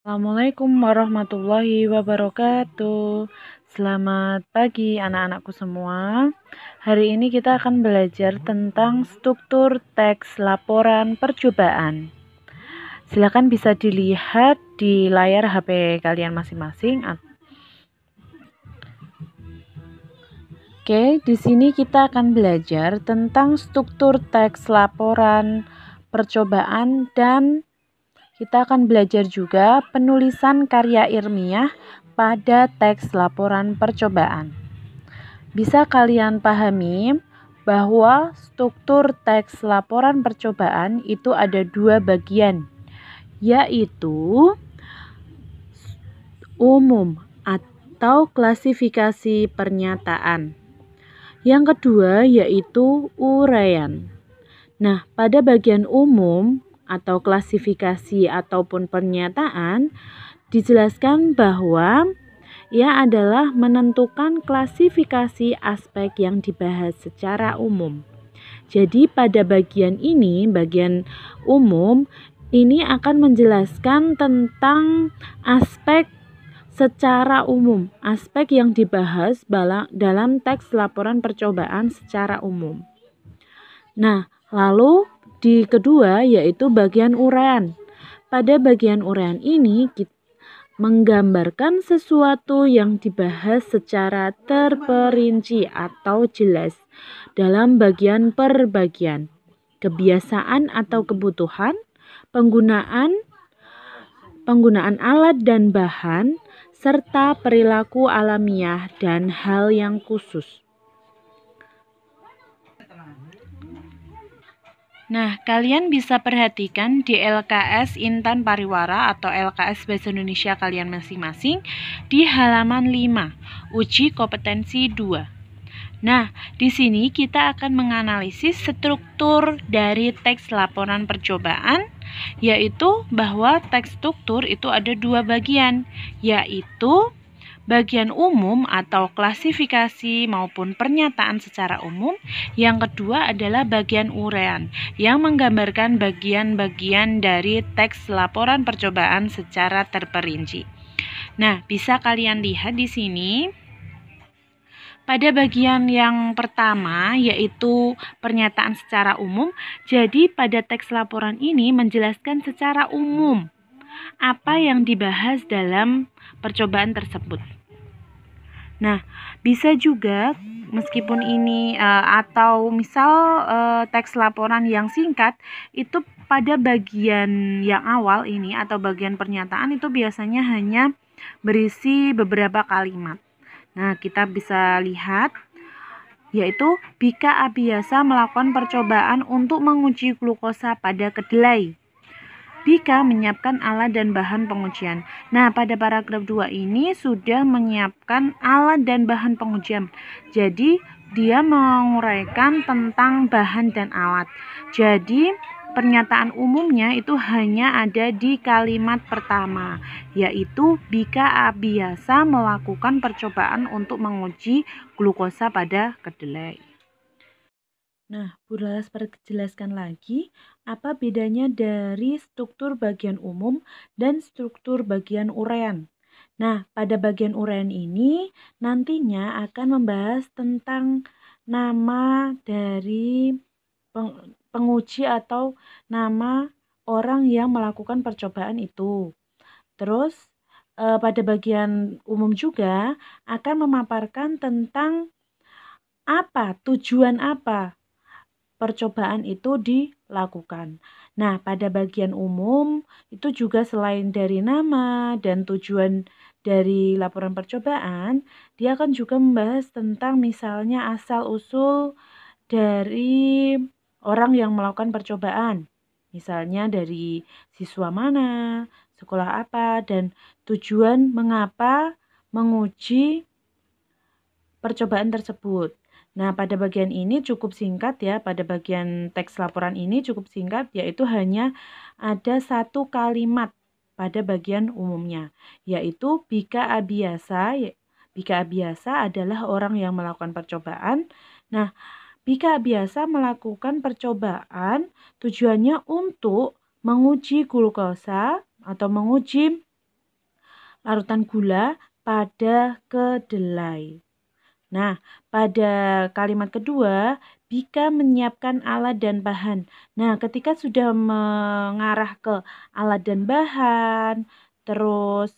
Assalamualaikum warahmatullahi wabarakatuh. Selamat pagi anak-anakku semua. Hari ini kita akan belajar tentang struktur teks laporan percobaan. Silakan bisa dilihat di layar HP kalian masing-masing. Oke, di sini kita akan belajar tentang struktur teks laporan percobaan dan kita akan belajar juga penulisan karya ilmiah pada teks laporan percobaan. Bisa kalian pahami bahwa struktur teks laporan percobaan itu ada dua bagian, yaitu umum atau klasifikasi pernyataan. Yang kedua yaitu uraian. Nah, pada bagian umum atau klasifikasi ataupun pernyataan dijelaskan bahwa ia adalah menentukan klasifikasi aspek yang dibahas secara umum. Jadi pada bagian ini, bagian umum, ini akan menjelaskan tentang aspek secara umum, aspek yang dibahas dalam teks laporan percobaan secara umum. Nah, lalu di kedua yaitu bagian uraian. Pada bagian uraian ini kita menggambarkan sesuatu yang dibahas secara terperinci atau jelas dalam bagian per bagian. Kebiasaan atau kebutuhan, penggunaan alat dan bahan, serta perilaku alamiah dan hal yang khusus. Nah, kalian bisa perhatikan di LKS Intan Pariwara atau LKS Bahasa Indonesia kalian masing-masing di halaman 5, uji kompetensi 2. Nah, di sini kita akan menganalisis struktur dari teks laporan percobaan, yaitu bahwa teks struktur itu ada dua bagian, yaitu bagian umum atau klasifikasi maupun pernyataan secara umum. Yang kedua adalah bagian uraian yang menggambarkan bagian-bagian dari teks laporan percobaan secara terperinci. Nah, bisa kalian lihat di sini. Pada bagian yang pertama yaitu pernyataan secara umum, jadi pada teks laporan ini menjelaskan secara umum apa yang dibahas dalam percobaan tersebut. Nah, bisa juga meskipun ini atau misal teks laporan yang singkat itu pada bagian yang awal ini atau bagian pernyataan itu biasanya hanya berisi beberapa kalimat. Nah, kita bisa lihat yaitu Bika Abiasa melakukan percobaan untuk menguji glukosa pada kedelai. Bika menyiapkan alat dan bahan pengujian. Nah, pada paragraf 2 ini sudah menyiapkan alat dan bahan pengujian. Jadi, dia menguraikan tentang bahan dan alat. Jadi, pernyataan umumnya itu hanya ada di kalimat pertama, yaitu Bika Abiasa melakukan percobaan untuk menguji glukosa pada kedelai. Nah, Bu Laras perjelaskan lagi apa bedanya dari struktur bagian umum dan struktur bagian uraian. Nah, pada bagian uraian ini nantinya akan membahas tentang nama dari penguji atau nama orang yang melakukan percobaan itu. Terus, pada bagian umum juga akan memaparkan tentang tujuan apa percobaan itu dilakukan. Nah, pada bagian umum itu juga selain dari nama dan tujuan dari laporan percobaan, dia akan juga membahas tentang misalnya asal-usul dari orang yang melakukan percobaan. Misalnya dari siswa mana, sekolah apa, dan tujuan mengapa menguji percobaan tersebut. Nah, pada bagian ini cukup singkat ya, pada bagian teks laporan ini cukup singkat, yaitu hanya ada satu kalimat pada bagian umumnya, yaitu Bika Abiasa. Bika Abiasa adalah orang yang melakukan percobaan. Nah, Bika Abiasa melakukan percobaan tujuannya untuk menguji glukosa atau menguji larutan gula pada kedelai. Nah, pada kalimat kedua, Bika menyiapkan alat dan bahan. Nah, ketika sudah mengarah ke alat dan bahan, terus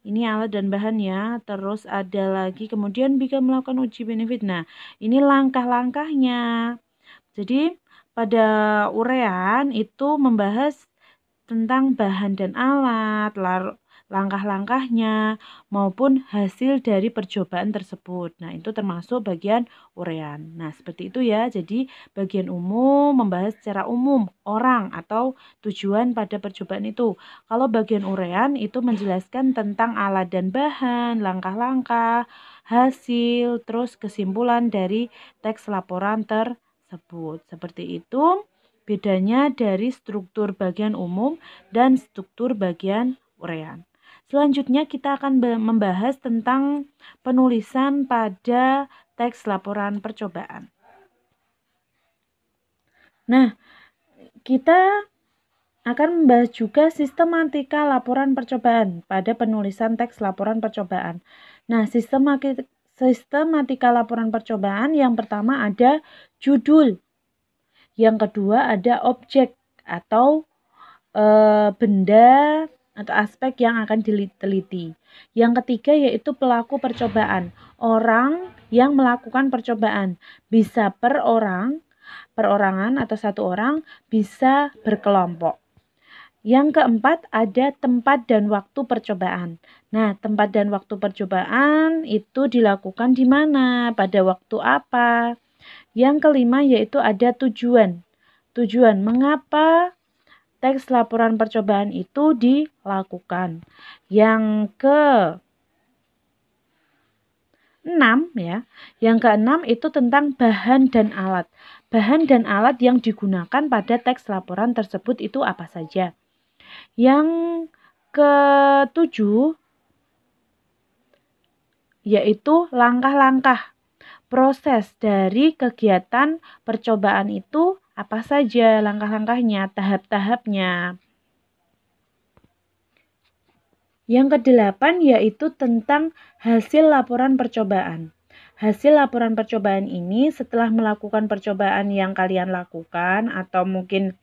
ini alat dan bahan ya, terus ada lagi kemudian Bika melakukan uji benefit. Nah, ini langkah-langkahnya. Jadi, pada urean itu membahas tentang bahan dan alat, langkah-langkahnya, maupun hasil dari percobaan tersebut. Nah, itu termasuk bagian urean. Nah, seperti itu ya. Jadi, bagian umum membahas secara umum orang atau tujuan pada percobaan itu. Kalau bagian urean itu menjelaskan tentang alat dan bahan, langkah-langkah, hasil, terus kesimpulan dari teks laporan tersebut. Seperti itu bedanya dari struktur bagian umum dan struktur bagian urean. Selanjutnya kita akan membahas tentang penulisan pada teks laporan percobaan. Nah, kita akan membahas juga sistematika laporan percobaan pada penulisan teks laporan percobaan. Nah, sistematika laporan percobaan yang pertama ada judul. Yang kedua ada objek atau benda atau aspek yang akan diteliti. Yang ketiga yaitu pelaku percobaan, orang yang melakukan percobaan. Bisa perorangan atau satu orang, bisa berkelompok. Yang keempat ada tempat dan waktu percobaan. Nah, tempat dan waktu percobaan itu dilakukan di mana, pada waktu apa. Yang kelima yaitu ada tujuan. Tujuan mengapa teks laporan percobaan itu dilakukan. Yang keenam ya. Yang keenam itu tentang bahan dan alat. Bahan dan alat yang digunakan pada teks laporan tersebut itu apa saja. Yang ketujuh yaitu langkah-langkah proses dari kegiatan percobaan itu apa saja langkah-langkahnya, tahap-tahapnya. Yang kedelapan yaitu tentang hasil laporan percobaan. Hasil laporan percobaan ini setelah melakukan percobaan yang kalian lakukan atau mungkin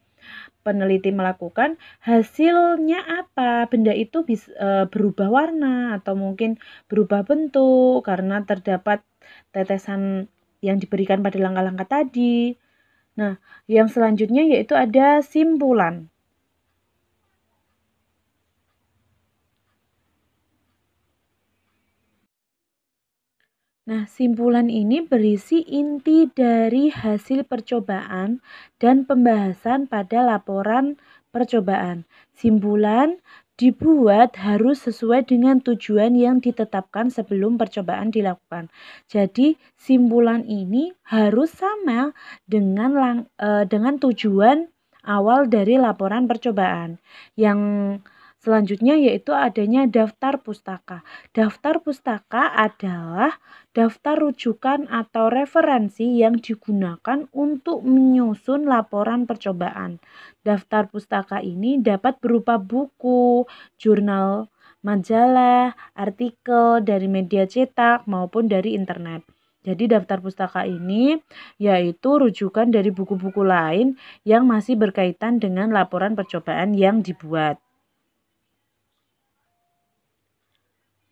peneliti melakukan, hasilnya apa? Benda itu bisa berubah warna atau mungkin berubah bentuk karena terdapat tetesan yang diberikan pada langkah-langkah tadi. Nah, yang selanjutnya yaitu ada simpulan. Nah, simpulan ini berisi inti dari hasil percobaan dan pembahasan pada laporan percobaan. Simpulan dibuat harus sesuai dengan tujuan yang ditetapkan sebelum percobaan dilakukan. Jadi, simpulan ini harus sama dengan tujuan awal dari laporan percobaan. Yang selanjutnya yaitu adanya daftar pustaka. Daftar pustaka adalah daftar rujukan atau referensi yang digunakan untuk menyusun laporan percobaan. Daftar pustaka ini dapat berupa buku, jurnal, majalah, artikel dari media cetak maupun dari internet. Jadi daftar pustaka ini yaitu rujukan dari buku-buku lain yang masih berkaitan dengan laporan percobaan yang dibuat.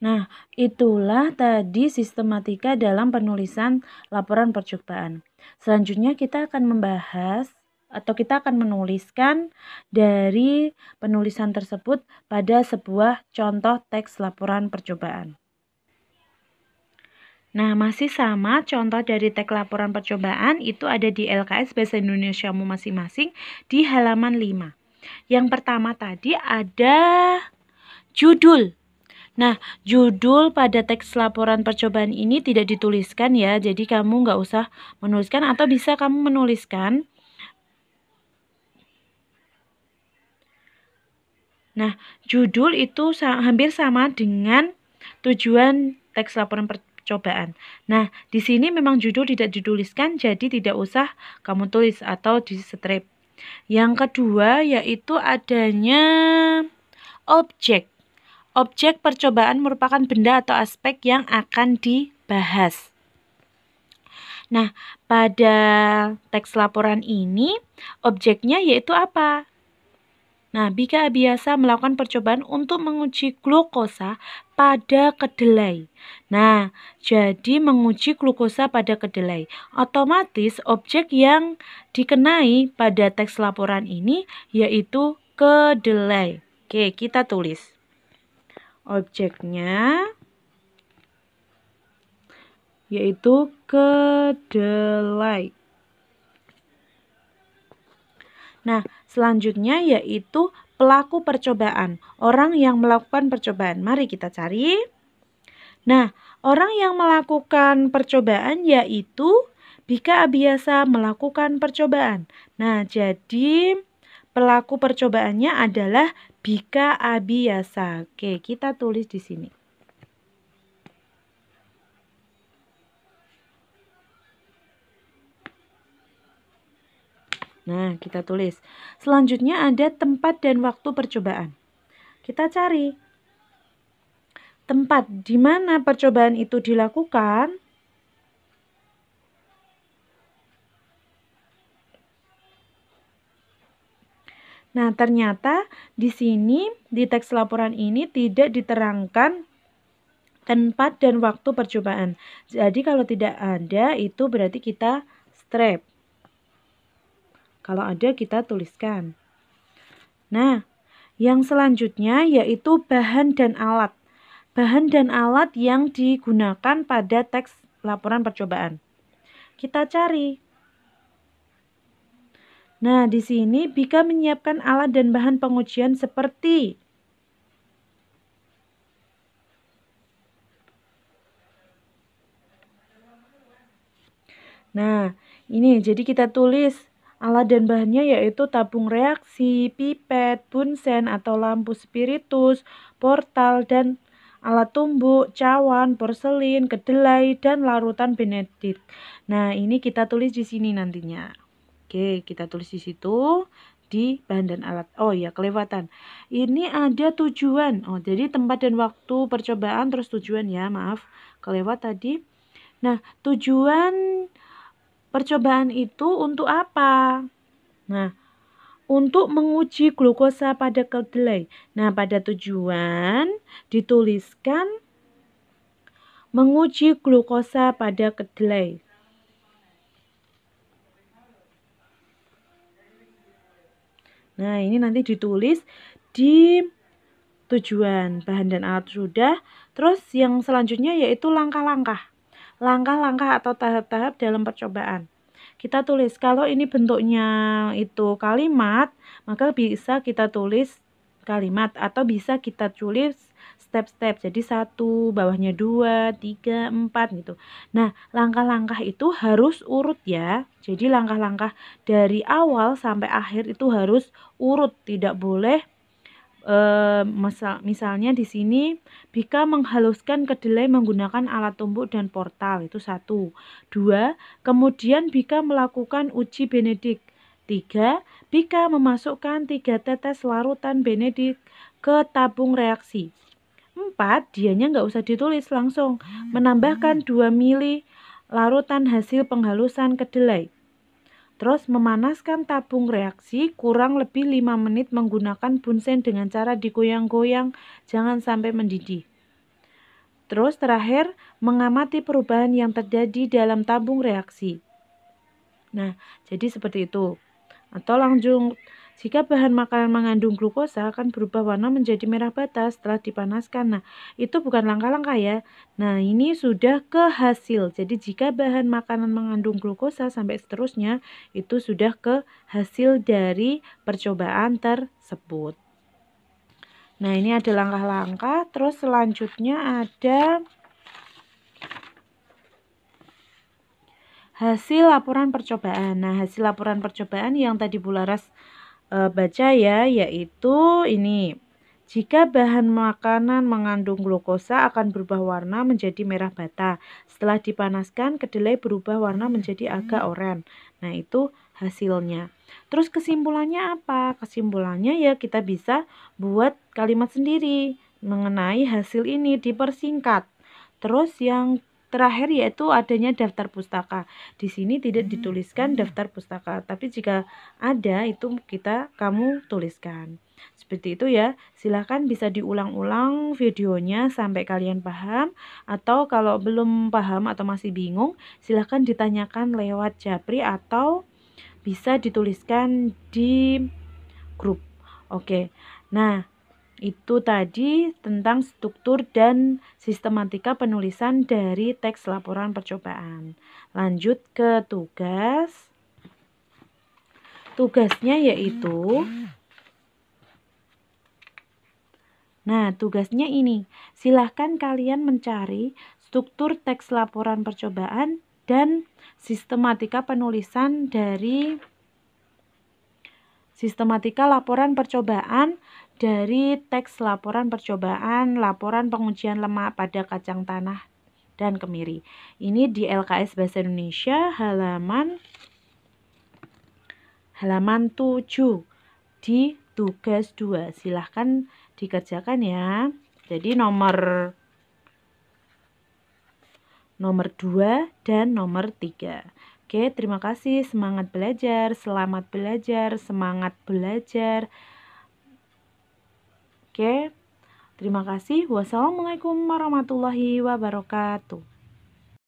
Nah, itulah tadi sistematika dalam penulisan laporan percobaan. Selanjutnya kita akan membahas atau kita akan menuliskan dari penulisan tersebut pada sebuah contoh teks laporan percobaan. Nah, masih sama contoh dari teks laporan percobaan itu ada di LKS Bahasa Indonesiamu masing-masing di halaman 5. Yang pertama tadi ada judul. Nah, judul pada teks laporan percobaan ini tidak dituliskan ya, jadi kamu nggak usah menuliskan atau bisa kamu menuliskan. Nah, judul itu hampir sama dengan tujuan teks laporan percobaan. Nah, di sini memang judul tidak dituliskan, jadi tidak usah kamu tulis atau di strip. Yang kedua yaitu adanya objek. Objek percobaan merupakan benda atau aspek yang akan dibahas. Nah, pada teks laporan ini, objeknya yaitu apa? Nah, Bika Abiasa melakukan percobaan untuk menguji glukosa pada kedelai. Nah, jadi menguji glukosa pada kedelai. Otomatis objek yang dikenai pada teks laporan ini yaitu kedelai. Oke, kita tulis. Objeknya yaitu kedelai. Nah, selanjutnya yaitu pelaku percobaan, orang yang melakukan percobaan. Mari kita cari. Nah, orang yang melakukan percobaan yaitu Bika Abiasa melakukan percobaan. Nah, jadi pelaku percobaannya adalah Bika Abiasa. Oke, kita tulis di sini. Nah, kita tulis. Selanjutnya ada tempat dan waktu percobaan. Kita cari tempat di mana percobaan itu dilakukan. Nah, ternyata di sini di teks laporan ini tidak diterangkan tempat dan waktu percobaan. Jadi kalau tidak ada itu berarti kita strip. Kalau ada kita tuliskan. Nah, yang selanjutnya yaitu bahan dan alat. Bahan dan alat yang digunakan pada teks laporan percobaan. Kita cari. Nah, di sini Bika menyiapkan alat dan bahan pengujian seperti Nah, ini jadi kita tulis alat dan bahannya yaitu tabung reaksi, pipet, bunsen atau lampu spiritus, portal, dan alat tumbuk, cawan, porselin, kedelai, dan larutan benedict. Nah, ini kita tulis di sini nantinya. Oke, kita tulis di situ di bahan dan alat. Oh ya, kelewatan. Ini ada tujuan. Oh, jadi tempat dan waktu percobaan terus tujuan ya, maaf. Kelewat tadi. Nah, tujuan percobaan itu untuk apa? Nah, untuk menguji glukosa pada kedelai. Nah, pada tujuan dituliskan menguji glukosa pada kedelai. Nah, ini nanti ditulis di tujuan, bahan dan alat sudah. Terus yang selanjutnya yaitu langkah-langkah. Langkah-langkah atau tahap-tahap dalam percobaan. Kita tulis, kalau ini bentuknya itu kalimat, maka bisa kita tulis kalimat atau bisa kita tulis step-step. Jadi 1, bawahnya 2, 3, 4 gitu. Nah, langkah-langkah itu harus urut ya. Jadi langkah-langkah dari awal sampai akhir itu harus urut, tidak boleh misalnya di sini Bika menghaluskan kedelai menggunakan alat tumbuk dan portal, itu 1. 2. Kemudian Bika melakukan uji benedict. 3. Bika memasukkan 3 tetes larutan benedict ke tabung reaksi. 4. Dianya nggak usah ditulis, langsung menambahkan 2 mili larutan hasil penghalusan kedelai. Terus memanaskan tabung reaksi kurang lebih 5 menit menggunakan bunsen dengan cara digoyang-goyang, jangan sampai mendidih. Terus terakhir, mengamati perubahan yang terjadi dalam tabung reaksi. Nah, jadi seperti itu. Atau langsung, jika bahan makanan mengandung glukosa akan berubah warna menjadi merah bata setelah dipanaskan. Nah, itu bukan langkah-langkah ya. Nah, ini sudah ke hasil. Jadi, jika bahan makanan mengandung glukosa sampai seterusnya, itu sudah ke hasil dari percobaan tersebut. Nah, ini ada langkah-langkah. Terus selanjutnya ada hasil laporan percobaan. Nah, hasil laporan percobaan yang tadi Bu Laras baca ya, yaitu ini. Jika bahan makanan mengandung glukosa akan berubah warna menjadi merah bata. Setelah dipanaskan, kedelai berubah warna menjadi agak oranye. Nah, itu hasilnya. Terus kesimpulannya apa? Kesimpulannya ya kita bisa buat kalimat sendiri. mengenai hasil ini dipersingkat. Terus yang terakhir yaitu adanya daftar pustaka. Di sini tidak dituliskan daftar pustaka, tapi jika ada itu kamu tuliskan. Seperti itu ya. Silahkan bisa diulang-ulang videonya sampai kalian paham, atau kalau belum paham atau masih bingung, silahkan ditanyakan lewat Japri atau bisa dituliskan di grup. Oke. Nah, itu tadi tentang struktur dan sistematika penulisan dari teks laporan percobaan. Lanjut ke tugas. Tugasnya yaitu, tugasnya ini. Silahkan kalian mencari struktur teks laporan percobaan dan sistematika penulisan dari sistematika laporan percobaan dari teks laporan percobaan, laporan pengujian lemak pada kacang tanah dan kemiri. Ini di LKS Bahasa Indonesia halaman 7 di tugas 2. Silahkan dikerjakan ya. Jadi nomor 2 dan nomor 3. Oke, terima kasih. Semangat belajar, selamat belajar, semangat belajar. Oke, terima kasih. Wassalamualaikum warahmatullahi wabarakatuh.